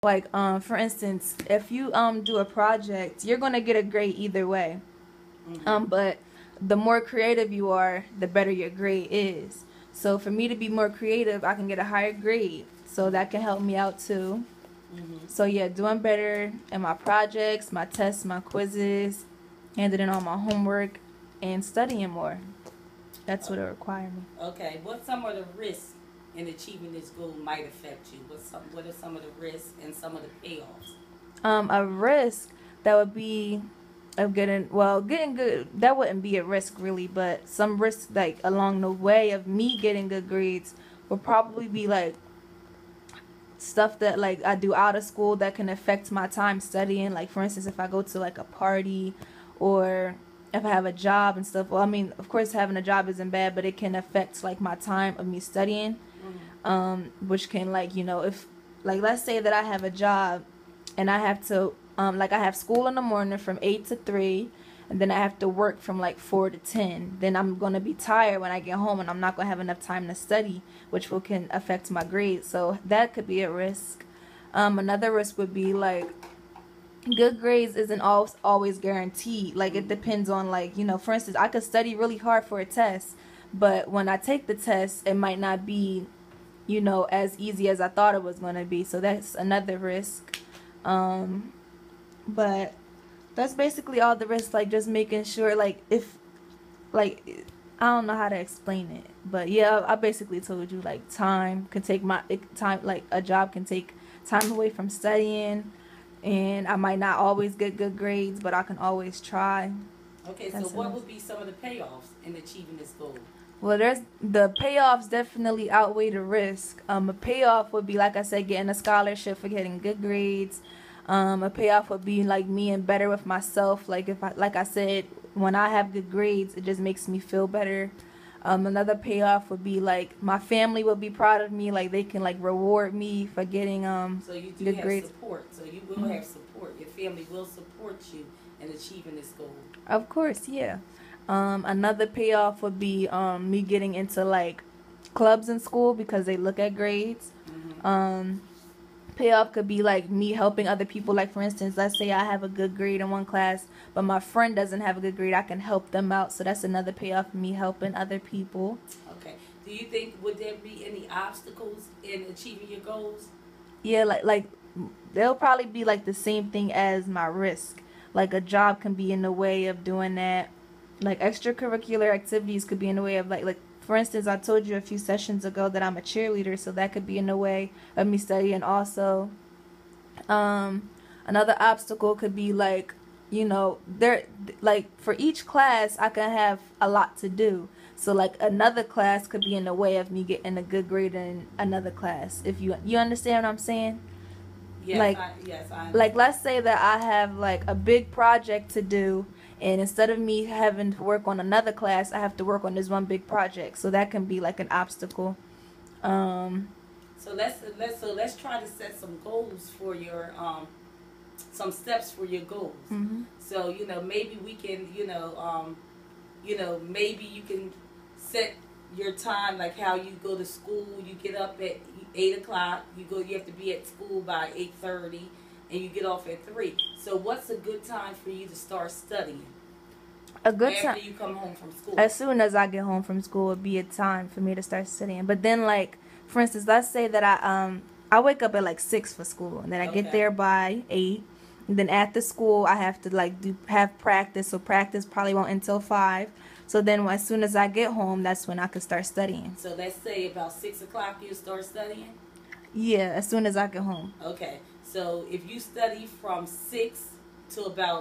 Like, for instance, if you do a project, you're gonna get a grade either way. But the more creative you are, the better your grade is. So for me to be more creative, I can get a higher grade. So that can help me out too. So yeah, doing better in my projects, my tests, my quizzes, handling all my homework, and studying more. That's what it requires me. Okay, what some of the risks in achieving this goal might affect you? What are some of the risks and some of the payoffs? A risk that would be of getting good. That wouldn't be a risk really, but some risks like along the way of me getting good grades would probably be like stuff that like I do out of school that can affect my time studying. Like for instance, if I go to like a party or if I have a job and stuff. Well, I mean, of course, having a job isn't bad, but it can affect like my time of me studying. Which can like if like let's say that I have a job and I have to like I have school in the morning from 8 to 3, and then I have to work from like 4 to 10. Then I'm gonna be tired when I get home, and I'm not gonna have enough time to study, which can affect my grades. So that could be a risk. Another risk would be like good grades isn't always guaranteed. Like it depends on like for instance, I could study really hard for a test, but when I take the test, it might not be as easy as I thought it was going to be. So that's another risk. But that's basically all the risks, like just making sure like if like I don't know how to explain it, but yeah, I basically told you like time can take time, like a job can take time away from studying, and I might not always get good grades, but I can always try. Okay, so what would be some of the payoffs in achieving this goal? Well, there's the payoffs definitely outweigh the risk. A payoff would be, like I said, getting a scholarship for getting good grades. A payoff would be like me and better with myself. Like like I said, when I have good grades, it just makes me feel better. Another payoff would be like my family will be proud of me. Like they can like reward me for getting So you do good have grades. support. So you will have support. Your family will support you in achieving this goal. Of course, yeah. Another payoff would be me getting into like clubs in school because they look at grades. Payoff could be like me helping other people. Like for instance, let's say I have a good grade in one class, but my friend doesn't have a good grade. I can help them out. So that's another payoff for me helping other people. Okay. Do you think would there be any obstacles in achieving your goals? Yeah, like they'll probably be like the same thing as my risk. Like a job can be in the way of doing that. Like extracurricular activities could be in the way of like for instance, I told you a few sessions ago that I'm a cheerleader, so that could be in the way of me studying also. Another obstacle could be like there like for each class I can have a lot to do. So like another class could be in the way of me getting a good grade in another class. If you understand what I'm saying? Yes, Like yes, I understand. like let's say that I have like a big project to do, and instead of me having to work on another class, I have to work on this one big project. So that can be like an obstacle. So let's try to set some goals for your some steps for your goals. So maybe we can maybe you can set your time, like how you go to school. You get up at 8 o'clock. You have to be at school by 8:30, and you get off at 3. So what's a good time for you to start studying? A good time after you come home from school. As soon as I get home from school would be a time for me to start studying. But then like for instance, let's say that I wake up at like 6 for school, and then I get there by 8. And then after school I have to like have practice, so practice probably won't until 5. So then as soon as I get home, that's when I could start studying. So let's say about 6 o'clock you start studying? Yeah, as soon as I get home. Okay. So if you study from 6 to about